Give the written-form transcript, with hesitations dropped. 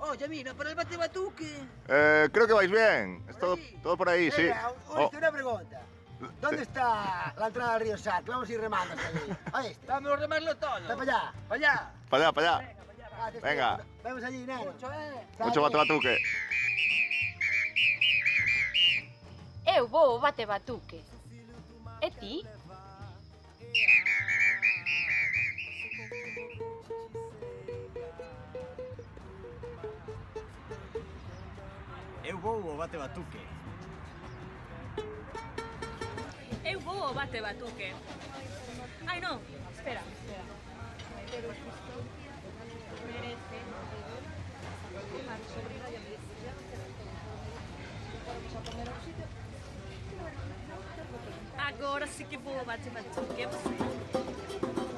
Oye, mira, para el bate-batuque. Creo que vais bien. Es Sí. todo por ahí, sí. Venga, Oh, una pregunta. ¿Dónde está la entrada al río Sat? Vamos a ir remando hasta allí. Ahí está. Vamos a remarlo todo. Está para allá. Para allá. para allá, para allá. Venga, para allá. Ah, te Venga. espero. Vamos allí, neno. Mucho, Mucho bate-batuque. Eu vou ao bate-batuque. E ti? Eu vou ao bate-batuque. Eu vou ao bate-batuque. Ai, non, espera. Agora sí que vou ao bate-batuque. Você.